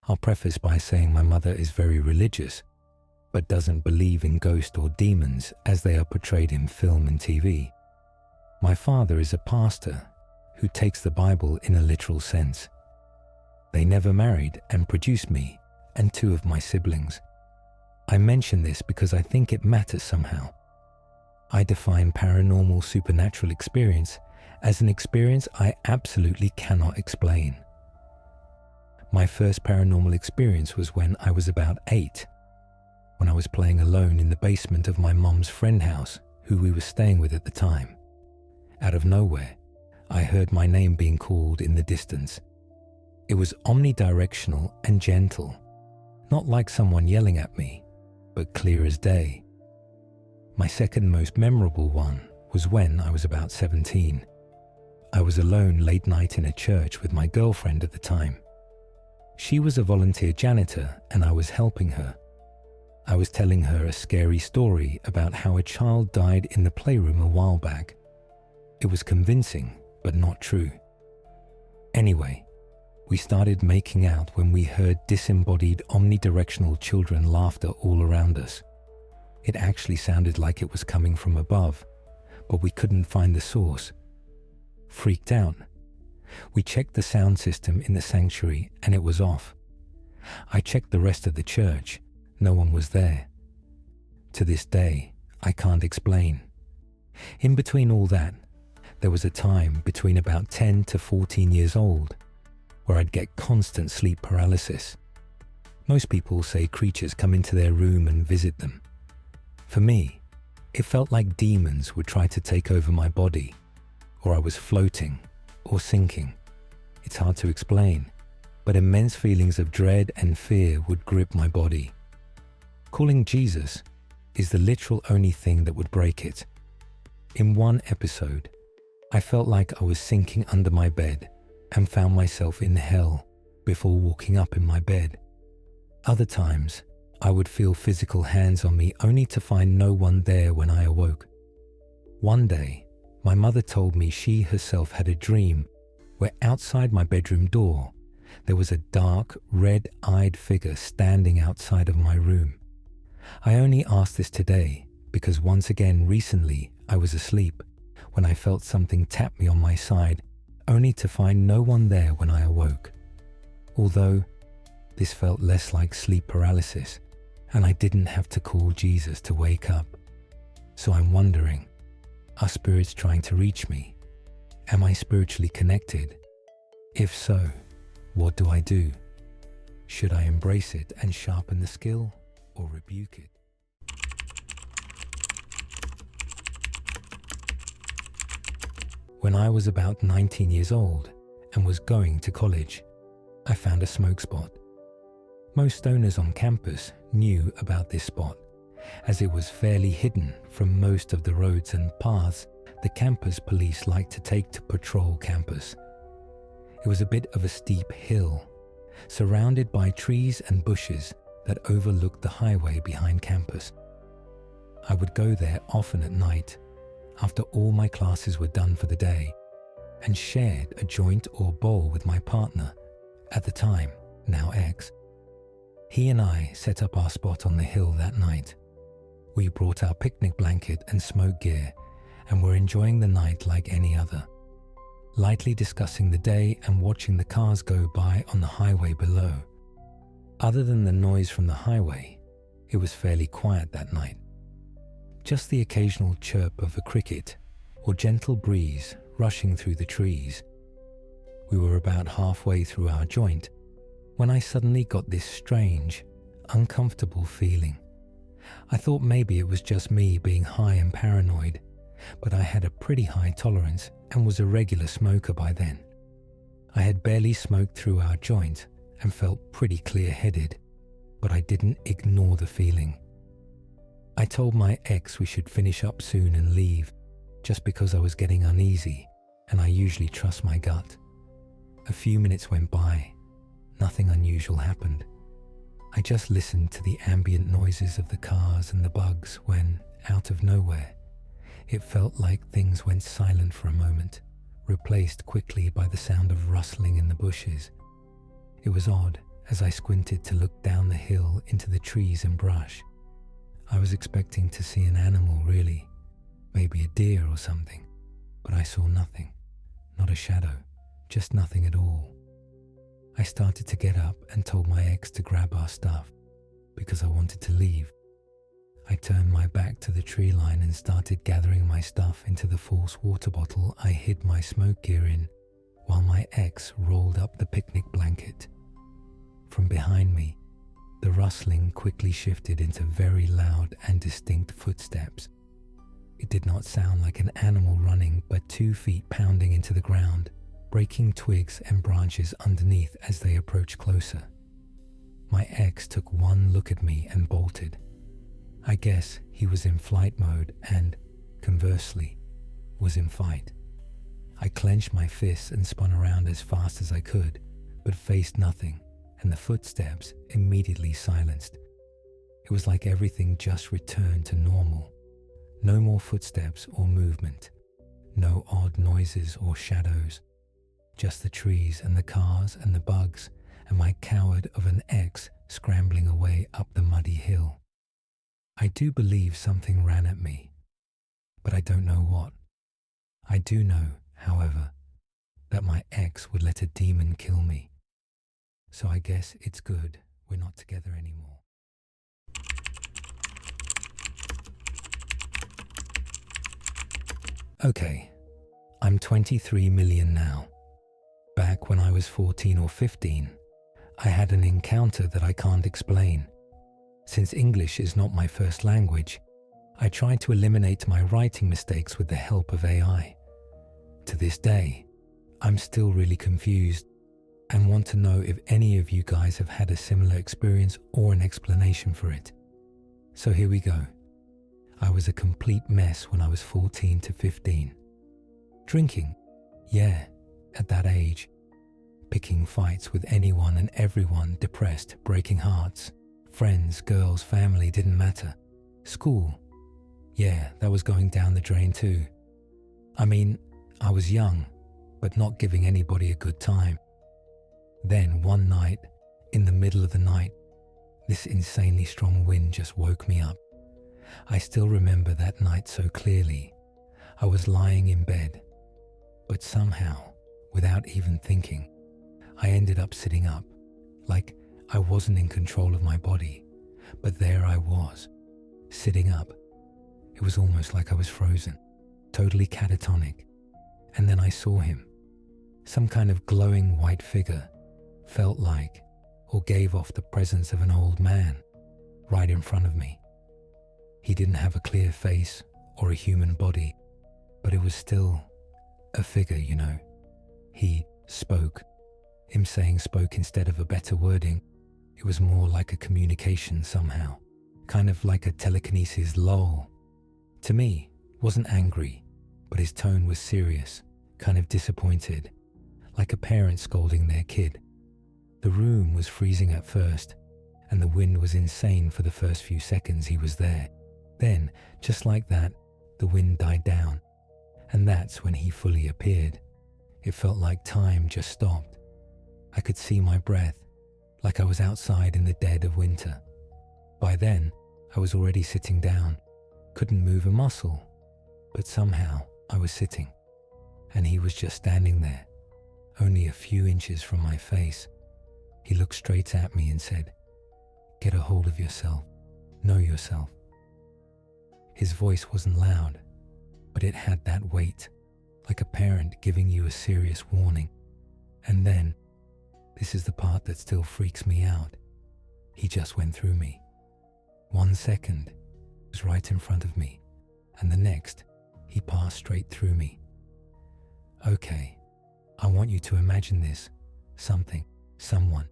I'll preface by saying my mother is very religious, but doesn't believe in ghosts or demons as they are portrayed in film and TV. My father is a pastor who takes the Bible in a literal sense. They never married and produced me and two of my siblings. I mention this because I think it matters somehow. I define paranormal supernatural experience as an experience I absolutely cannot explain. My first paranormal experience was when I was about 8, when I was playing alone in the basement of my mom's friend house, who we were staying with at the time. Out of nowhere, I heard my name being called in the distance. It was omnidirectional and gentle, not like someone yelling at me, but clear as day. My second most memorable one was when I was about 17. I was alone late night in a church with my girlfriend at the time. She was a volunteer janitor and I was helping her. I was telling her a scary story about how a child died in the playroom a while back. It was convincing, but not true. Anyway, we started making out when we heard disembodied omnidirectional children laughter all around us. It actually sounded like it was coming from above, but we couldn't find the source. Freaked out, we checked the sound system in the sanctuary and it was off. I checked the rest of the church. No one was there. To this day, I can't explain. In between all that, there was a time between about 10 to 14 years old where I'd get constant sleep paralysis. Most people say creatures come into their room and visit them. For me, it felt like demons would try to take over my body, or I was floating or sinking. It's hard to explain, but immense feelings of dread and fear would grip my body. Calling Jesus is the literal only thing that would break it. In one episode, I felt like I was sinking under my bed and found myself in hell before walking up in my bed. Other times, I would feel physical hands on me only to find no one there when I awoke. One day, my mother told me she herself had a dream where outside my bedroom door, there was a dark, red-eyed figure standing outside of my room. I only asked this today because once again recently I was asleep when I felt something tap me on my side only to find no one there when I awoke. Although this felt less like sleep paralysis and I didn't have to call Jesus to wake up. So I'm wondering, are spirits trying to reach me? Am I spiritually connected? If so, what do I do? Should I embrace it and sharpen the skill or rebuke it? When I was about 19 years old and was going to college, I found a smoke spot. Most stoners on campus knew about this spot, as it was fairly hidden from most of the roads and paths the campus police like to take to patrol campus. It was a bit of a steep hill, surrounded by trees and bushes that overlooked the highway behind campus. I would go there often at night, after all my classes were done for the day, and shared a joint or bowl with my partner, at the time, now ex. He and I set up our spot on the hill that night. We brought our picnic blanket and smoke gear and were enjoying the night like any other, lightly discussing the day and watching the cars go by on the highway below. Other than the noise from the highway, it was fairly quiet that night. Just the occasional chirp of a cricket or gentle breeze rushing through the trees. We were about halfway through our joint when I suddenly got this strange, uncomfortable feeling. I thought maybe it was just me being high and paranoid, but I had a pretty high tolerance and was a regular smoker by then. I had barely smoked through our joint and felt pretty clear-headed, but I didn't ignore the feeling. I told my ex we should finish up soon and leave, just because I was getting uneasy and I usually trust my gut. A few minutes went by. Nothing unusual happened. I just listened to the ambient noises of the cars and the bugs when, out of nowhere, it felt like things went silent for a moment, replaced quickly by the sound of rustling in the bushes. It was odd as I squinted to look down the hill into the trees and brush. I was expecting to see an animal, really, maybe a deer or something, but I saw nothing, not a shadow, just nothing at all. I started to get up and told my ex to grab our stuff because I wanted to leave. I turned my back to the tree line and started gathering my stuff into the false water bottle I hid my smoke gear in while my ex rolled up the picnic blanket. From behind me, the rustling quickly shifted into very loud and distinct footsteps. It did not sound like an animal running, but 2 feet pounding into the ground, breaking twigs and branches underneath as they approached closer. My ex took one look at me and bolted. I guess he was in flight mode and, conversely, was in fight. I clenched my fists and spun around as fast as I could, but faced nothing, and the footsteps immediately silenced. It was like everything just returned to normal. No more footsteps or movement. No odd noises or shadows. Just the trees and the cars and the bugs and my coward of an ex scrambling away up the muddy hill. I do believe something ran at me, but I don't know what. I do know, however, that my ex would let a demon kill me. So I guess it's good we're not together anymore. Okay, I'm 23 million now. Back when I was 14 or 15, I had an encounter that I can't explain. Since English is not my first language, I tried to eliminate my writing mistakes with the help of AI. To this day, I'm still really confused and want to know if any of you guys have had a similar experience or an explanation for it. So here we go. I was a complete mess when I was 14 to 15. Drinking, yeah, at that age. Picking fights with anyone and everyone, depressed, breaking hearts. Friends, girls, family, didn't matter. School, yeah, that was going down the drain too. I mean, I was young, but not giving anybody a good time. Then one night, in the middle of the night, this insanely strong wind just woke me up. I still remember that night so clearly. I was lying in bed, but somehow, without even thinking, I ended up sitting up, like I wasn't in control of my body, but there I was, sitting up. It was almost like I was frozen, totally catatonic. And then I saw him, some kind of glowing white figure, felt like, or gave off the presence of an old man, right in front of me. He didn't have a clear face or a human body, but it was still a figure, you know. He spoke. Him saying spoke instead of a better wording. It was more like a communication somehow, kind of like a telekinesis lol. To me, wasn't angry, but his tone was serious, kind of disappointed, like a parent scolding their kid. The room was freezing at first, and the wind was insane for the first few seconds he was there. Then, just like that, the wind died down, and that's when he fully appeared. It felt like time just stopped. I could see my breath, like I was outside in the dead of winter. By then, I was already sitting down, couldn't move a muscle, but somehow I was sitting, and he was just standing there, only a few inches from my face. He looked straight at me and said, "Get a hold of yourself, know yourself." His voice wasn't loud, but it had that weight, like a parent giving you a serious warning. And then, this is the part that still freaks me out, he just went through me. 1 second, he was right in front of me, and the next, he passed straight through me. Okay, I want you to imagine this, someone,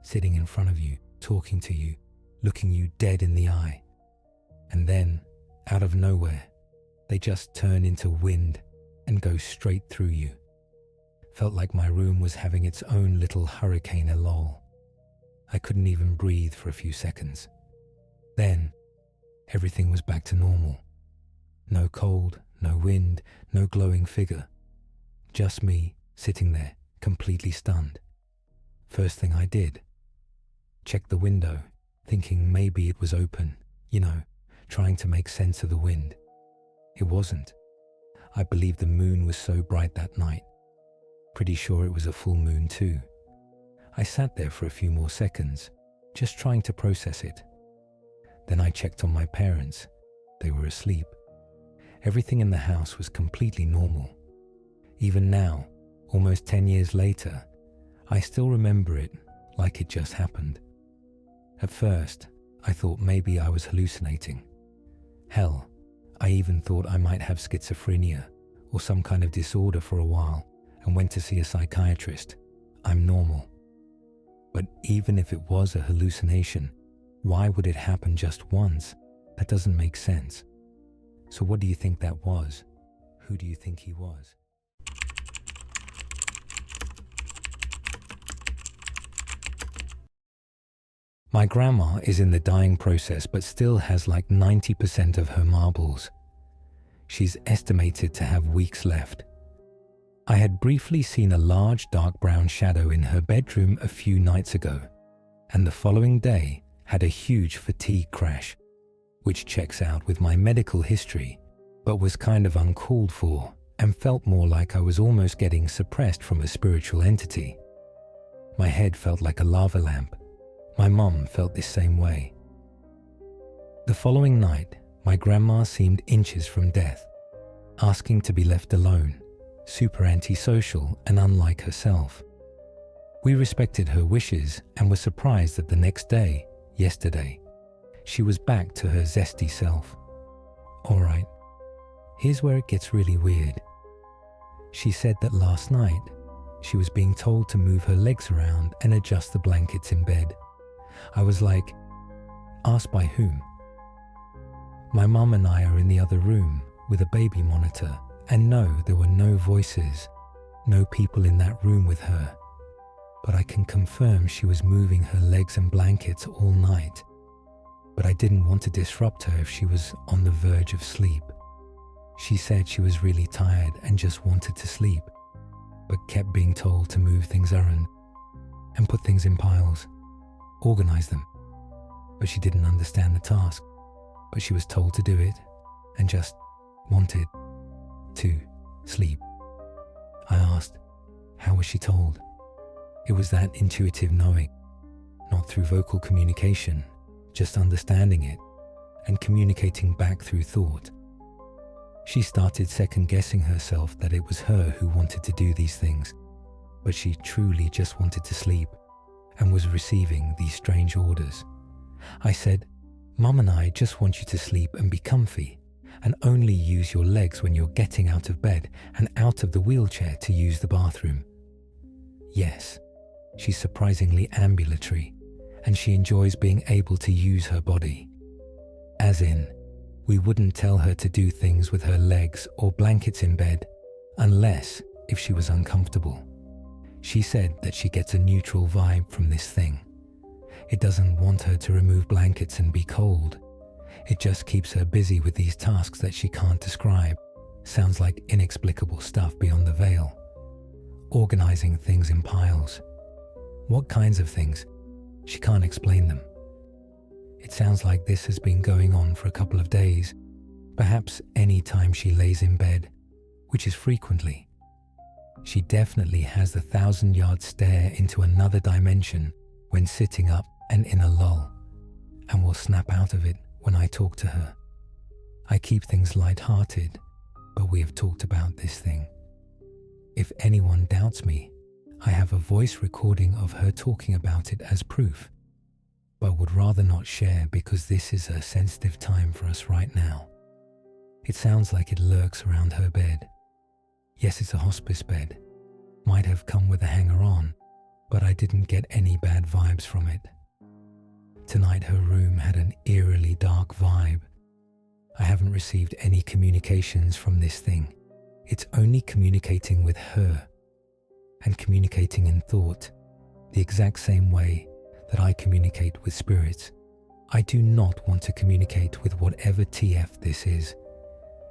sitting in front of you, talking to you, looking you dead in the eye. And then, out of nowhere, they just turn into wind and go straight through you. Felt like my room was having its own little hurricane lol. I couldn't even breathe for a few seconds. Then, everything was back to normal. No cold, no wind, no glowing figure. Just me, sitting there, completely stunned. First thing I did checked the window, thinking maybe it was open, trying to make sense of the wind. It wasn't. I believe the moon was so bright that night. Pretty sure it was a full moon too. I sat there for a few more seconds, just trying to process it. Then I checked on my parents. They were asleep. Everything in the house was completely normal. Even now, almost 10 years later, I still remember it like it just happened. At first, I thought maybe I was hallucinating. Hell, I even thought I might have schizophrenia or some kind of disorder for a while and went to see a psychiatrist. I'm normal. But even if it was a hallucination, why would it happen just once? That doesn't make sense. So what do you think that was? Who do you think he was? My grandma is in the dying process but still has like 90% of her marbles. She's estimated to have weeks left. I had briefly seen a large dark brown shadow in her bedroom a few nights ago, and the following day had a huge fatigue crash, which checks out with my medical history, but was kind of uncalled for and felt more like I was almost getting suppressed from a spiritual entity. My head felt like a lava lamp. My mom felt this same way. The following night, my grandma seemed inches from death, asking to be left alone, super antisocial and unlike herself. We respected her wishes and were surprised that the next day, yesterday, she was back to her zesty self. Alright, here's where it gets really weird. She said that last night, she was being told to move her legs around and adjust the blankets in bed. I was like, asked by whom? My mum and I are in the other room with a baby monitor, and no, there were no voices, no people in that room with her. But I can confirm she was moving her legs and blankets all night. But I didn't want to disrupt her if she was on the verge of sleep. She said she was really tired and just wanted to sleep, but kept being told to move things around and put things in piles. Organize them, but she didn't understand the task, but she was told to do it and just wanted to sleep. I asked, how was she told? It was that intuitive knowing, not through vocal communication, just understanding it and communicating back through thought. She started second-guessing herself that it was her who wanted to do these things, but she truly just wanted to sleep and was receiving these strange orders. I said, Mum and I just want you to sleep and be comfy, and only use your legs when you're getting out of bed and out of the wheelchair to use the bathroom. Yes, she's surprisingly ambulatory, and she enjoys being able to use her body. As in, we wouldn't tell her to do things with her legs or blankets in bed, unless if she was uncomfortable. She said that she gets a neutral vibe from this thing. It doesn't want her to remove blankets and be cold. It just keeps her busy with these tasks that she can't describe. Sounds like inexplicable stuff beyond the veil. Organizing things in piles. What kinds of things? She can't explain them. It sounds like this has been going on for a couple of days, perhaps any time she lays in bed, which is frequently. She definitely has the 1,000-yard stare into another dimension when sitting up and in a lull, and will snap out of it when I talk to her. I keep things light-hearted, but we have talked about this thing. If anyone doubts me, I have a voice recording of her talking about it as proof, but would rather not share because this is a sensitive time for us right now. It sounds like it lurks around her bed. Yes, it's a hospice bed. Might have come with a hanger-on, but I didn't get any bad vibes from it. Tonight her room had an eerily dark vibe. I haven't received any communications from this thing. It's only communicating with her, and communicating in thought, the exact same way that I communicate with spirits. I do not want to communicate with whatever TF this is.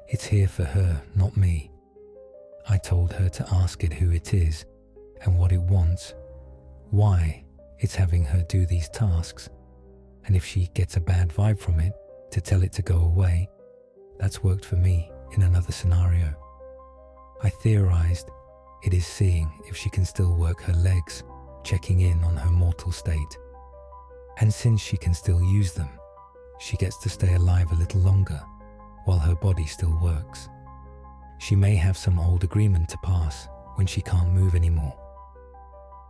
It's here for her, not me. I told her to ask it who it is and what it wants, why it's having her do these tasks, and if she gets a bad vibe from it, to tell it to go away. That's worked for me in another scenario. I theorized it is seeing if she can still work her legs, checking in on her mortal state. And since she can still use them, she gets to stay alive a little longer while her body still works. She may have some old agreement to pass when she can't move anymore.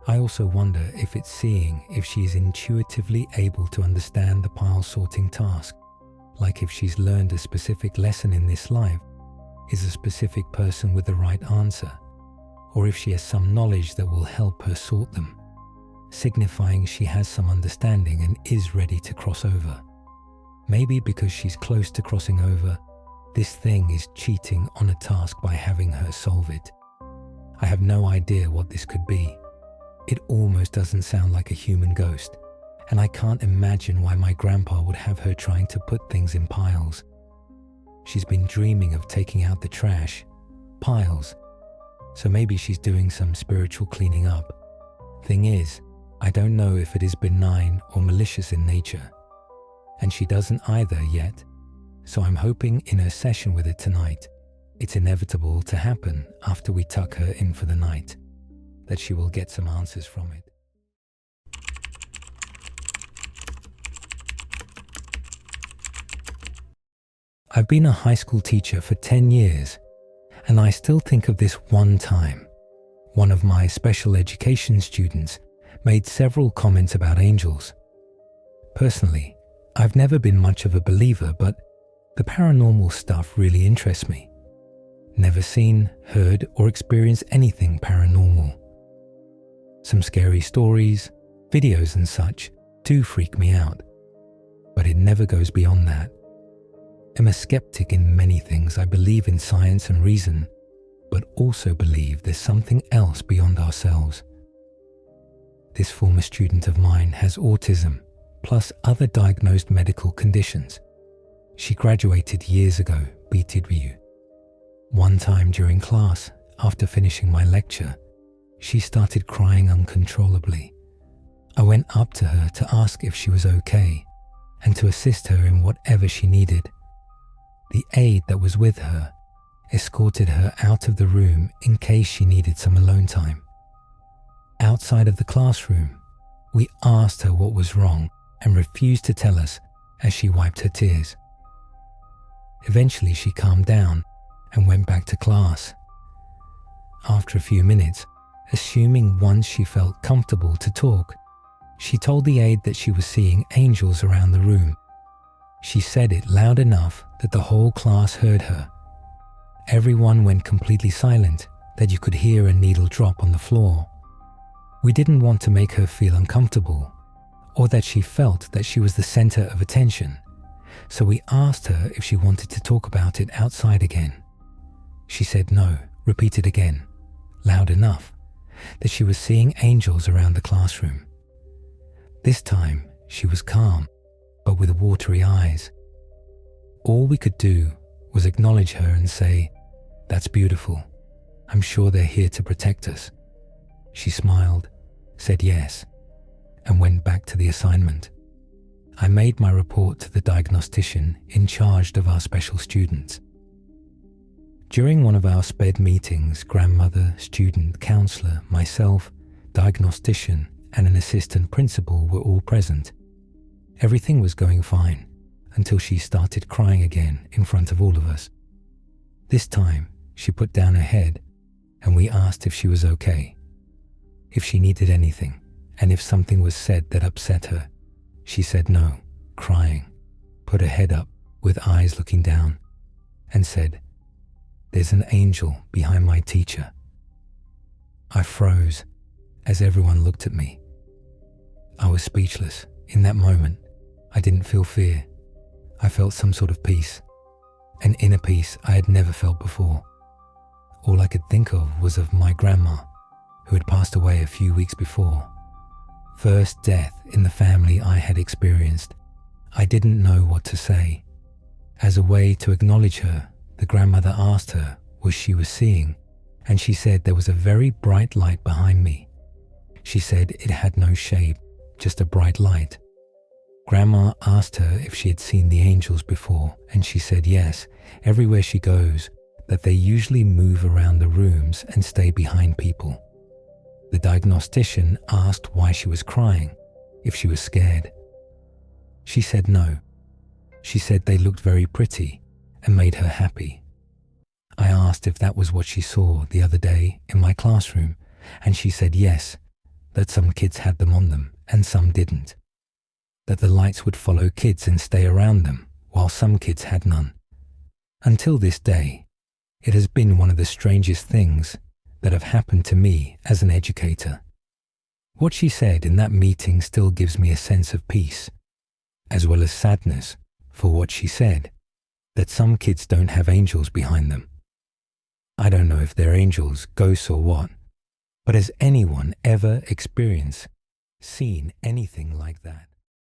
I also wonder if it's seeing if she is intuitively able to understand the pile sorting task, like if she's learned a specific lesson in this life, is a specific person with the right answer, or if she has some knowledge that will help her sort them, signifying she has some understanding and is ready to cross over. Maybe because she's close to crossing over, this thing is cheating on a task by having her solve it. I have no idea what this could be. It almost doesn't sound like a human ghost, and I can't imagine why my grandpa would have her trying to put things in piles. She's been dreaming of taking out the trash, piles, so maybe she's doing some spiritual cleaning up. Thing is, I don't know if it is benign or malicious in nature, and she doesn't either yet, so I'm hoping in her session with it tonight, it's inevitable to happen after we tuck her in for the night, that she will get some answers from it. I've been a high school teacher for 10 years, and I still think of this one time. One of my special education students made several comments about angels. Personally, I've never been much of a believer, but the paranormal stuff really interests me. Never seen, heard, or experienced anything paranormal. Some scary stories, videos and such do freak me out, but it never goes beyond that. I'm a skeptic in many things. I believe in science and reason, but also believe there's something else beyond ourselves. This former student of mine has autism, plus other diagnosed medical conditions. She graduated years ago, BTW. One time during class, after finishing my lecture, she started crying uncontrollably. I went up to her to ask if she was okay and to assist her in whatever she needed. The aide that was with her escorted her out of the room in case she needed some alone time. Outside of the classroom, we asked her what was wrong and refused to tell us as she wiped her tears. Eventually she calmed down and went back to class. After a few minutes, assuming once she felt comfortable to talk, she told the aide that she was seeing angels around the room. She said it loud enough that the whole class heard her. Everyone went completely silent, that you could hear a needle drop on the floor. We didn't want to make her feel uncomfortable, or that she felt that she was the center of attention, so we asked her if she wanted to talk about it outside again. She said no, repeated again, loud enough, that she was seeing angels around the classroom. This time, she was calm, but with watery eyes. All we could do was acknowledge her and say, "That's beautiful. I'm sure they're here to protect us." She smiled, said yes, and went back to the assignment. I made my report to the diagnostician in charge of our special students. During one of our SPED meetings, grandmother, student, counselor, myself, diagnostician, and an assistant principal were all present. Everything was going fine until she started crying again in front of all of us. This time, she put down her head and we asked if she was okay, if she needed anything, and if something was said that upset her. She said no, crying, put her head up with eyes looking down, and said, "There's an angel behind my teacher." I froze as everyone looked at me. I was speechless. In that moment, I didn't feel fear. I felt some sort of peace, an inner peace I had never felt before. All I could think of was of my grandma, who had passed away a few weeks before. First death in the family I had experienced. I didn't know what to say. As a way to acknowledge her, the grandmother asked her what she was seeing, and she said there was a very bright light behind me. She said it had no shape, just a bright light. Grandma asked her if she had seen the angels before, and she said yes, everywhere she goes, that they usually move around the rooms and stay behind people. The diagnostician asked why she was crying, if she was scared. She said no. She said they looked very pretty and made her happy. I asked if that was what she saw the other day in my classroom, and she said yes, that some kids had them on them and some didn't. That the lights would follow kids and stay around them, while some kids had none. Until this day, it has been one of the strangest things that have happened to me as an educator. What she said in that meeting still gives me a sense of peace, as well as sadness for what she said, that some kids don't have angels behind them. I don't know if they're angels, ghosts or what, but has anyone ever experienced, seen anything like that?